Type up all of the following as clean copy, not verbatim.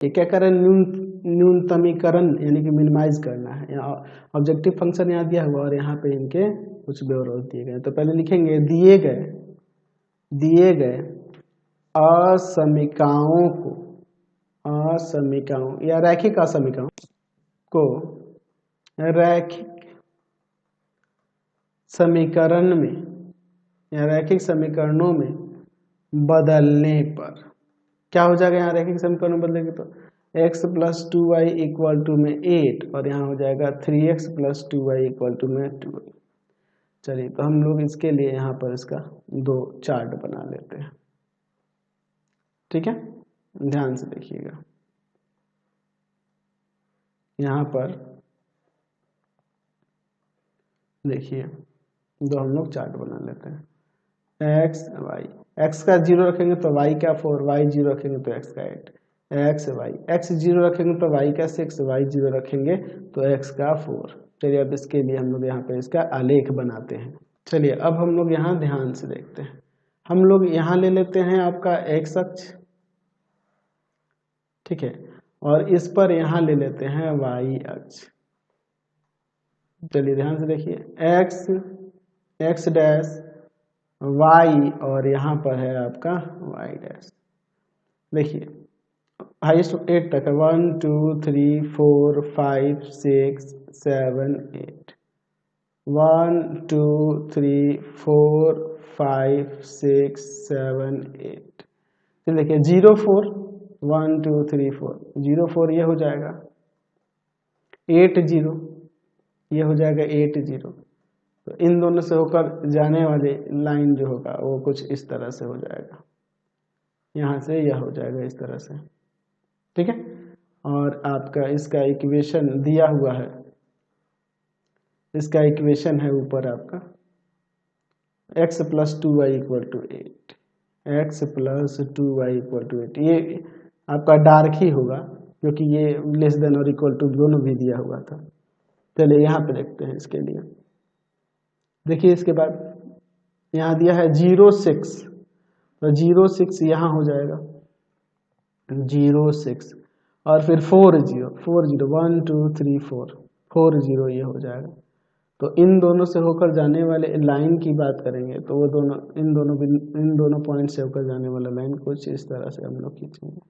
ये क्या करें, न्यूनतमीकरण यानी कि मिनिमाइज करना है। यहाँ ऑब्जेक्टिव फंक्शन यहाँ दिया हुआ और यहाँ पे इनके कुछ ब्यौरे दिए गए। तो पहले लिखेंगे दिए गए असमीकाओं या रैखिक असमीकाओं को रैखिक समीकरण में या रैखिक समीकरणों में बदलने पर क्या हो जाएगा, यहाँ रैखिक समीकरण में बदलेंगे तो x + 2y = में 8 और यहाँ हो जाएगा 3x + 2y = में 12। चलिए तो हम लोग इसके लिए यहाँ पर इसका 2 चार्ट बना लेते हैं। ठीक है, ध्यान से देखिएगा। यहाँ पर देखिए 2 हम लोग चार्ट बना लेते हैं। x y, x का 0 रखेंगे तो y का 4, y 0 रखेंगे तो x का 8, x y, x 0 रखेंगे तो y का 6, y 0 रखेंगे तो x का 4। चलिए अब इसके लिए हम लोग यहाँ पे इसका आलेख बनाते हैं। चलिए अब हम लोग यहाँ ध्यान से देखते हैं। हम लोग यहाँ ले लेते हैं आपका x अक्ष, ठीक है, और इस पर यहाँ ले लेते हैं y अक्ष। चलिए ध्यान से देखिए, x डैश y और यहाँ पर है आपका y डैश। देखिए हाइस्ट 8 तक है, 1 2 3 4 5 6 7 8, 1 2 3 4 5 6 7 8। तो देखिए 0 4 1 2 3 4 0 4 ये हो जाएगा, 8 0 ये हो जाएगा, 8 0। तो इन दोनों से होकर जाने वाली लाइन जो होगा वो कुछ इस तरह से हो जाएगा, यहाँ से यह हो जाएगा इस तरह से। ठीक है, और आपका इसका इक्वेशन दिया हुआ है, इसका इक्वेशन है ऊपर आपका x + 2y = 8, x + 2y = 8। ये आपका डार्क ही होगा क्योंकि ये लेस देन और इक्वल टू दोनों भी दिया हुआ था। चलिए यहाँ पे देखते हैं इसके लिए। देखिए इसके बाद यहाँ दिया है 0 6, तो 0 6 यहाँ हो जाएगा 0 6 और फिर 4 0 1 2 3 4 0 ये हो जाएगा। तो इन दोनों से होकर जाने वाले लाइन की बात करेंगे तो वो दोनों इन दोनों पॉइंट से होकर जाने वाला लाइन कुछ इस तरह से हम लोग खींचेंगे।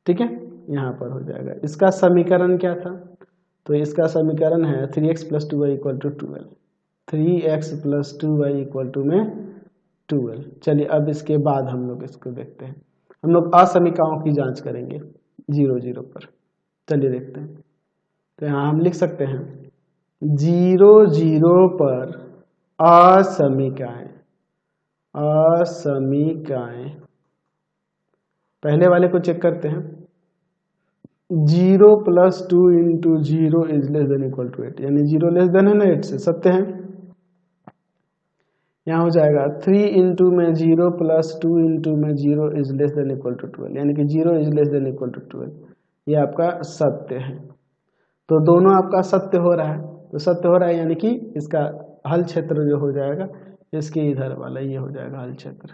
ठीक है, यहाँ पर हो जाएगा। इसका समीकरण क्या था, तो इसका समीकरण है 3x + 2y = 12, 3x + 2y = में 12। चलिए अब इसके बाद हम लोग इसको देखते हैं, हम लोग असमीकाओं की जांच करेंगे 0 0 पर। चलिए देखते हैं, तो यहाँ हम लिख सकते हैं 0 0 पर असमीकाएं। पहले वाले को चेक करते हैं, 0 + 2 × 0 ≤ 8, यानी 0 लेस देन है ना 8 से, सत्य है। यहाँ हो जाएगा 3 × में 0 + 2 × में 0 ≤ 12, यानी कि 0 ≤ 12, ये आपका सत्य है। तो दोनों आपका सत्य हो रहा है, तो सत्य हो रहा है यानी कि इसका हल क्षेत्र जो हो जाएगा इसके इधर वाला ये हो जाएगा हल क्षेत्र,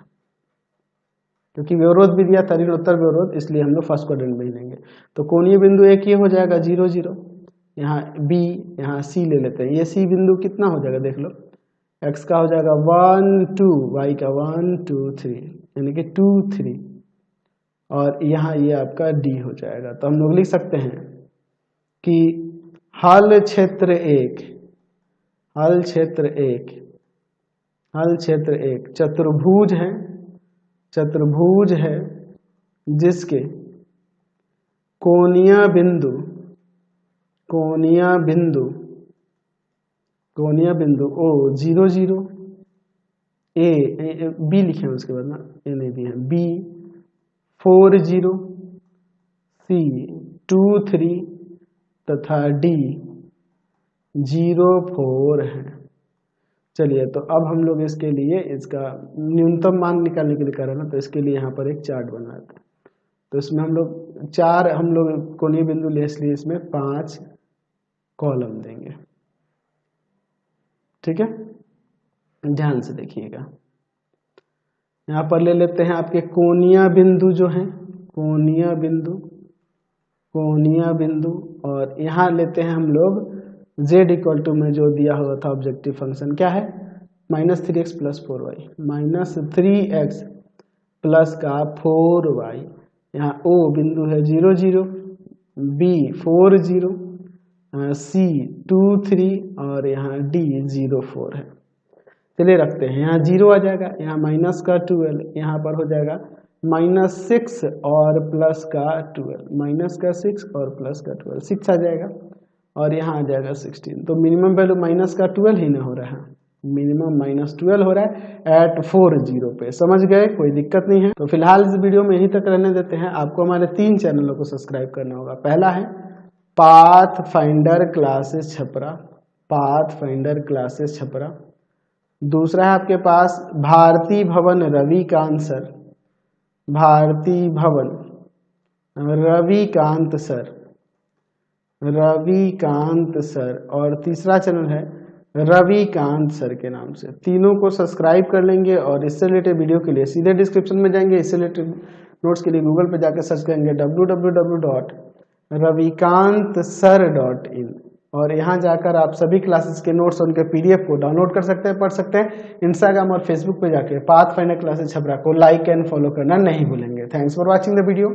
क्योंकि विरोध भी दिया था ऋणोत्तर विरोध, इसलिए हम लोग फर्स्ट क्वाड्रेंट में ही लेंगे। तो कोणीय बिंदु एक ये हो जाएगा 0 0, यहाँ B यहाँ C ले लेते हैं। ये C बिंदु कितना हो जाएगा देख लो, x का हो जाएगा 1 2, y का 1 2 3, यानी कि 2 3, और यहाँ ये आपका D हो जाएगा। तो हम लोग लिख सकते हैं कि हल क्षेत्र एक चतुर्भुज है जिसके कोणीय बिंदु O 0 0, A B लिखे हैं उसके बाद ना, A नहीं दिए हैं, B 4 0, C 2 3 तथा D 0 4 है। चलिए तो अब हम लोग इसके लिए इसका न्यूनतम मान निकालने के लिए कर रहे हैं ना, तो इसके लिए यहाँ पर एक चार्ट बनाते हैं। तो इसमें हम लोग कोणीय बिंदु ले, इसलिए इसमें 5 कॉलम देंगे। ठीक है, ध्यान से देखिएगा। यहाँ पर ले लेते हैं आपके कोणीय बिंदु जो है, कोणीय बिंदु कोणीय बिंदु, और यहाँ लेते हैं हम लोग z इक्वल टू में जो दिया हुआ था ऑब्जेक्टिव फंक्शन क्या है, -3x + 4y, -3x प्लस का 4y, यहाँ O बिंदु है 0 0, B 4 0, C 2 3 और यहाँ D 0 4 है। चलिए रखते हैं, यहाँ 0 आ जाएगा, यहाँ माइनस का 12, यहाँ पर हो जाएगा -6 और प्लस का 12, -6 और प्लस का 12, 6 आ जाएगा और यहाँ आ जाएगा 16। तो मिनिमम वैल्यू -12 ही ना हो रहा है, मिनिमम -12 हो रहा है एट 4 0 पे। समझ गए, कोई दिक्कत नहीं है। तो फिलहाल इस वीडियो में यहीं तक रहने देते हैं। आपको हमारे 3 चैनलों को सब्सक्राइब करना होगा। पहला है path finder classes Chhapra, path finder classes Chhapra. दूसरा है आपके पास भारती भवन रविकांत सर, भारती भवन रविकांत सर, रविकांत सर। और तीसरा चैनल है रविकांत सर के नाम से। तीनों को सब्सक्राइब कर लेंगे और इससे रिलेटेड वीडियो के लिए सीधे डिस्क्रिप्शन में जाएंगे। इससे रिलेटेड नोट्स के लिए गूगल पे जाकर सर्च करेंगे www.ravikantsir.in और यहाँ जाकर आप सभी क्लासेस के नोट्स और उनके PDF को डाउनलोड कर सकते हैं, पढ़ सकते हैं। इंस्टाग्राम और फेसबुक पे जाके पाथ फाइंडर क्लासेस छपरा को लाइक एंड फॉलो करना नहीं भूलेंगे। Thanks for watching the video.